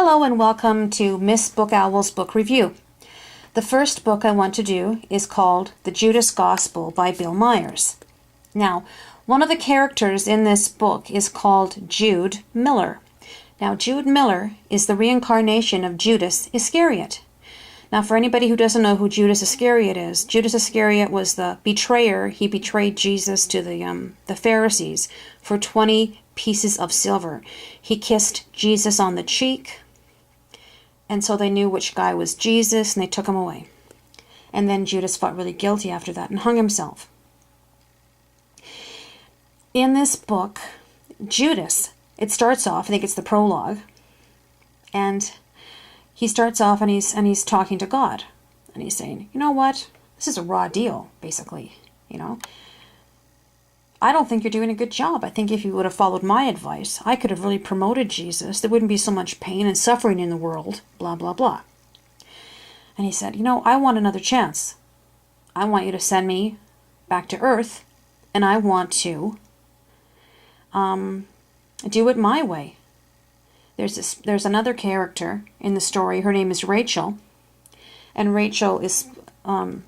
Hello and welcome to Miss Book Owl's book review. The first book I want to do is called The Judas Gospel by Bill Myers. Now, one of the characters in this book is called Jude Miller. Now, Jude Miller is the reincarnation of Judas Iscariot. Now, for anybody who doesn't know who Judas Iscariot is, Judas Iscariot was the betrayer. He betrayed Jesus to the Pharisees for 20 pieces of silver. He kissed Jesus on the cheek, and so they knew which guy was Jesus, and they took him away. And then Judas felt really guilty after that and hung himself. In this book, Judas, it starts off, I think it's the prologue, and he starts off and he's talking to God. And he's saying, you know what? This is a raw deal, basically. I don't think you're doing a good job. I think if you would have followed my advice, I could have really promoted Jesus. There wouldn't be so much pain and suffering in the world, blah, blah, blah. And he said, I want another chance. I want you to send me back to earth, and I want to do it my way. There's another character in the story. Her name is Rachel, and Rachel is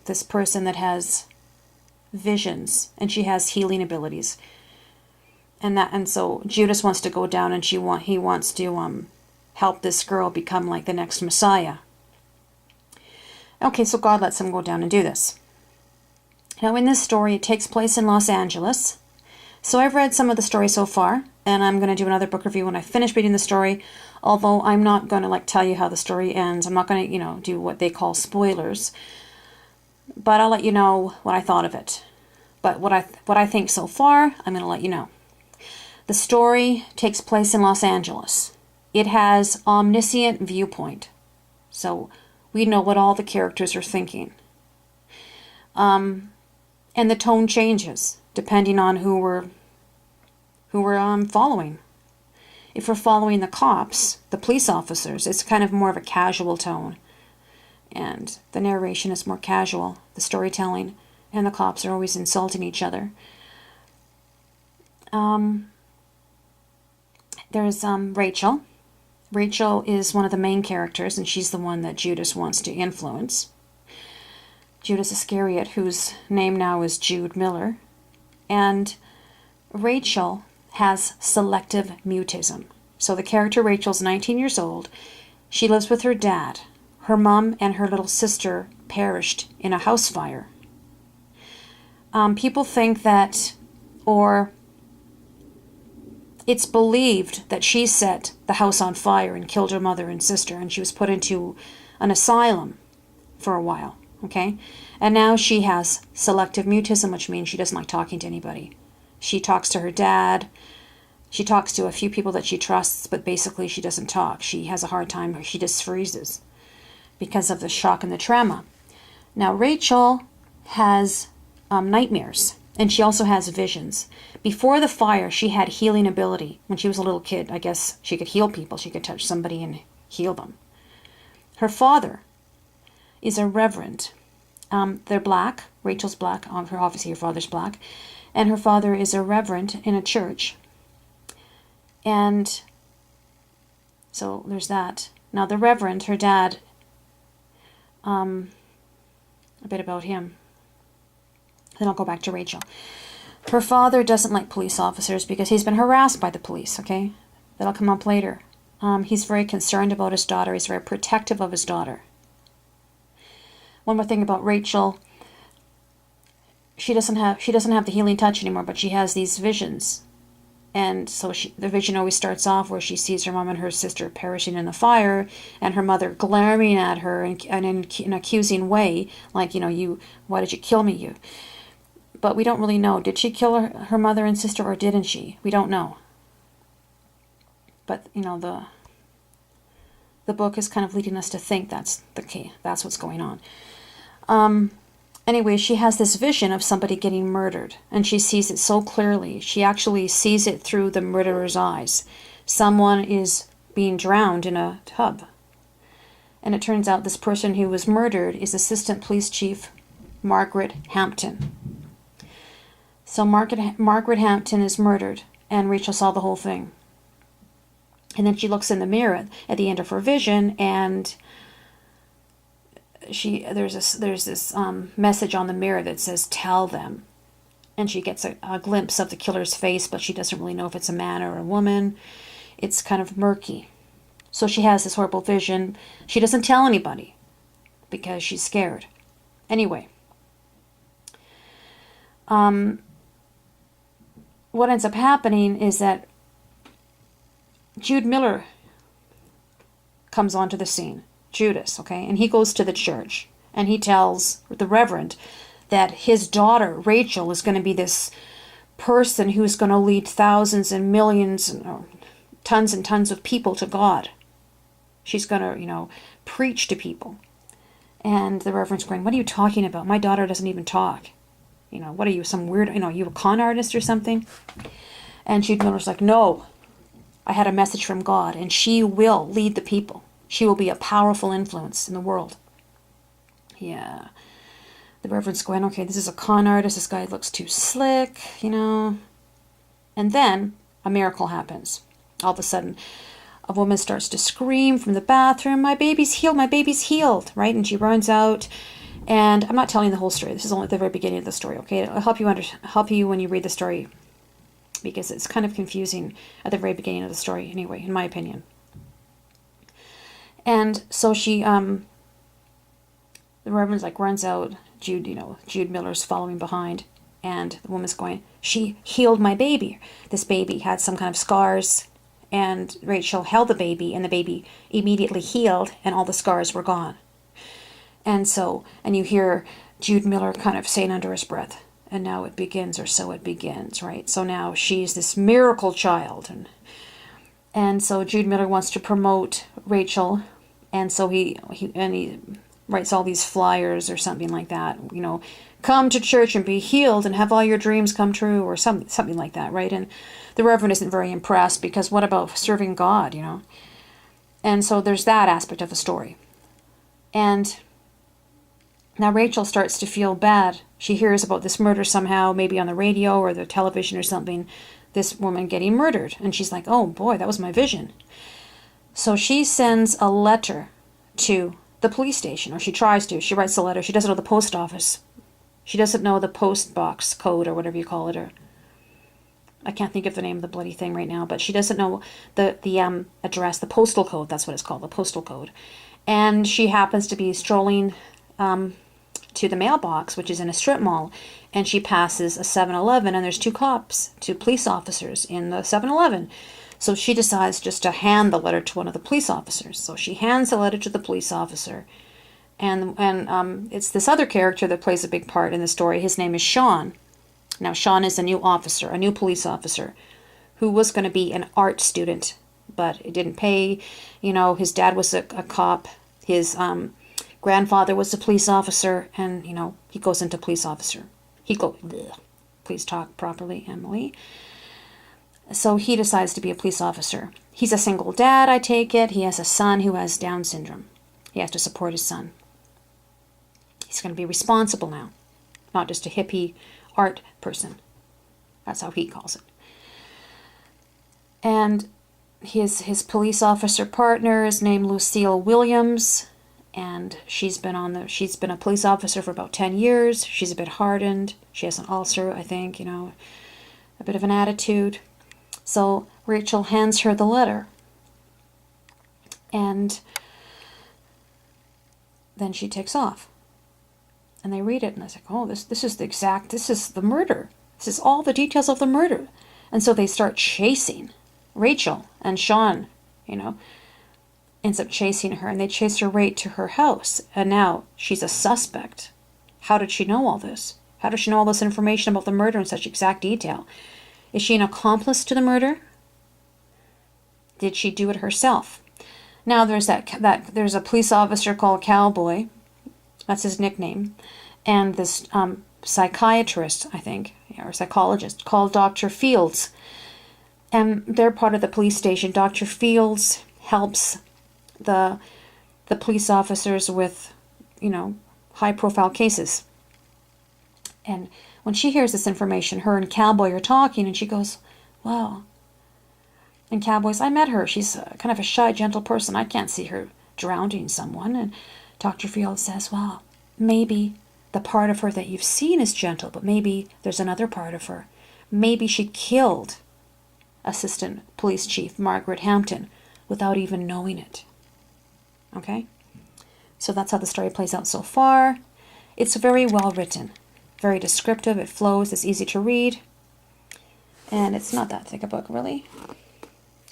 this person that has visions, and she has healing abilities, and so Judas wants to go down, and he wants to help this girl become like the next Messiah. Okay, so God lets him go down and do this. Now, in this story, it takes place in Los Angeles. So I've read some of the story so far, and I'm going to do another book review when I finish reading the story, although I'm not going to tell you how the story ends. I'm not going to, do what they call spoilers, but I'll let you know what I thought of it. But what I think so far, I'm going to let you know. The story takes place in Los Angeles. It has omniscient viewpoint, so we know what all the characters are thinking. And the tone changes depending on who we're following. If we're following the cops, the police officers, it's kind of more of a casual tone. And the narration is more casual, the storytelling, and the cops are always insulting each other. There's Rachel. Rachel is one of the main characters, and she's the one that Judas wants to influence. Judas Iscariot, whose name now is Jude Miller. And Rachel has selective mutism. So the character Rachel's 19 years old. She lives with her dad. Her mom and her little sister perished in a house fire. People think that, or it's believed that she set the house on fire and killed her mother and sister, and she was put into an asylum for a while, okay? And now she has selective mutism, which means she doesn't like talking to anybody. She talks to her dad. She talks to a few people that she trusts, but basically she doesn't talk. She has a hard time. She just freezes because of the shock and the trauma. Now, Rachel has nightmares, and she also has visions. Before the fire, she had healing ability. When she was a little kid, I guess she could heal people. She could touch somebody and heal them. Her father is a reverend. They're black. Rachel's black. Obviously, her father's black. And her father is a reverend in a church. And so there's that. Now, the reverend, her dad, a bit about him. Then I'll go back to Rachel. Her father doesn't like police officers because he's been harassed by the police, okay? That'll come up later. He's very concerned about his daughter. He's very protective of his daughter. One more thing about Rachel. She doesn't have the healing touch anymore, but she has these visions. And so the vision always starts off where she sees her mom and her sister perishing in the fire, and her mother glaring at her in an accusing way, like, why did you kill me, you? But we don't really know. Did she kill her mother and sister, or didn't she? We don't know. But, the book is kind of leading us to think that's the case. That's what's going on. Anyway, she has this vision of somebody getting murdered, and she sees it so clearly. She actually sees it through the murderer's eyes. Someone is being drowned in a tub. And it turns out this person who was murdered is Assistant Police Chief Margaret Hampton. So Margaret Hampton is murdered, and Rachel saw the whole thing. And then she looks in the mirror at the end of her vision, and there's this message on the mirror that says, "Tell them." And she gets a glimpse of the killer's face, but she doesn't really know if it's a man or a woman. It's kind of murky. So she has this horrible vision. She doesn't tell anybody because she's scared. Anyway, what ends up happening is that Jude Miller comes onto the scene, Judas, okay? And he goes to the church, and he tells the reverend that his daughter, Rachel, is going to be this person who's going to lead thousands and millions, tons and tons of people to God. She's going to, preach to people. And the reverend's going, "What are you talking about? My daughter doesn't even talk. What are you, some weird, you a con artist or something?" And Jude Miller's like, "No, I had a message from God, and she will lead the people. She will be a powerful influence in the world." Yeah. The reverend's going, "Okay, this is a con artist. This guy looks too slick, And then a miracle happens. All of a sudden, a woman starts to scream from the bathroom, "My baby's healed, my baby's healed," right? And she runs out. And I'm not telling the whole story. This is only at the very beginning of the story, okay? It'll help you when you read the story, because it's kind of confusing at the very beginning of the story anyway, in my opinion. And so the reverend's runs out. Jude Miller's following behind, and the woman's going, "She healed my baby." This baby had some kind of scars, and Rachel held the baby, and the baby immediately healed, and all the scars were gone. And you hear Jude Miller kind of saying under his breath, "And now it begins, or so it begins," right? So now she's this miracle child, and so Jude Miller wants to promote Rachel, and so he writes all these flyers or something like that, "Come to church and be healed and have all your dreams come true," or something like that, right? And the reverend isn't very impressed, because what about serving God, And so there's that aspect of the story. And now Rachel starts to feel bad. She hears about this murder somehow, maybe on the radio or the television or something, this woman getting murdered. And she's like, "Oh boy, that was my vision." So she sends a letter to the police station, or she tries to. She writes a letter. She doesn't know the post office. She doesn't know the post box code, or whatever you call it, or I can't think of the name of the bloody thing right now, but she doesn't know the address, the postal code. That's what it's called, the postal code. And she happens to be strolling to the mailbox, which is in a strip mall, and she passes a 7-Eleven, and there's two police officers in the 7-Eleven. So she decides just to hand the letter to one of the police officers. So she hands the letter to the police officer, and it's this other character that plays a big part in the story. His name is Sean. Now Sean is a new police officer, who was going to be an art student, but it didn't pay. His dad was a cop. His grandfather was a police officer, and he goes into police officer. Please talk properly, Emily. So he decides to be a police officer. He's a single dad, I take it. He has a son who has Down syndrome. He has to support his son. He's going to be responsible now, not just a hippie art person. That's how he calls it. And his police officer partner is named Lucille Williams, and she's been a police officer for about 10 years. She's a bit hardened. She has an ulcer, I think, a bit of an attitude. So Rachel hands her the letter, and then she takes off, and they read it, and I was like, "Oh, this is the murder. This is all the details of the murder." And so they start chasing Rachel, and Sean, ends up chasing her, and they chase her right to her house, and now she's a suspect. How did she know all this? How does she know all this information about the murder in such exact detail? Is she an accomplice to the murder? Did she do it herself? Now there's there's a police officer called Cowboy. That's his nickname. And this psychiatrist, I think, or psychologist, called Dr. Fields. And they're part of the police station. Dr. Fields helps the police officers with, high-profile cases. And when she hears this information, her and Cowboy are talking, and she goes, "Wow, And Cowboys, I met her. She's kind of a shy, gentle person. I can't see her drowning someone. And Dr. Field says, well, maybe the part of her that you've seen is gentle, but maybe there's another part of her. Maybe she killed Assistant Police Chief Margaret Hampton without even knowing it. Okay? So that's how the story plays out so far. It's very well written, very descriptive. It flows, it's easy to read, and it's not that thick a book, really.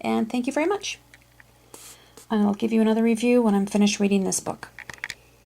And thank you very much. And I'll give you another review when I'm finished reading this book.